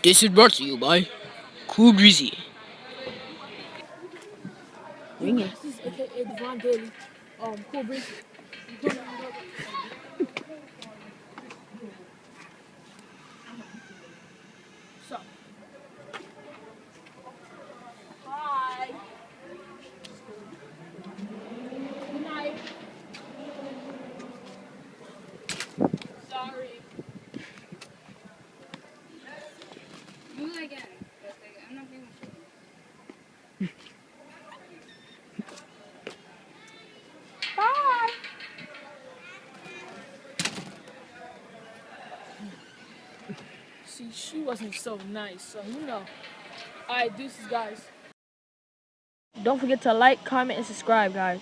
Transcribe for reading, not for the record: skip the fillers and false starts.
This is brought to you by Cool Breezy. Ring it. This is aka Devon Daily. Cool Breeze. So. Hi. Good night. Sorry. Do it again. I'm not getting Bye. See, she wasn't so nice, so you know. Alright, deuces, guys. Don't forget to like, comment, and subscribe, guys.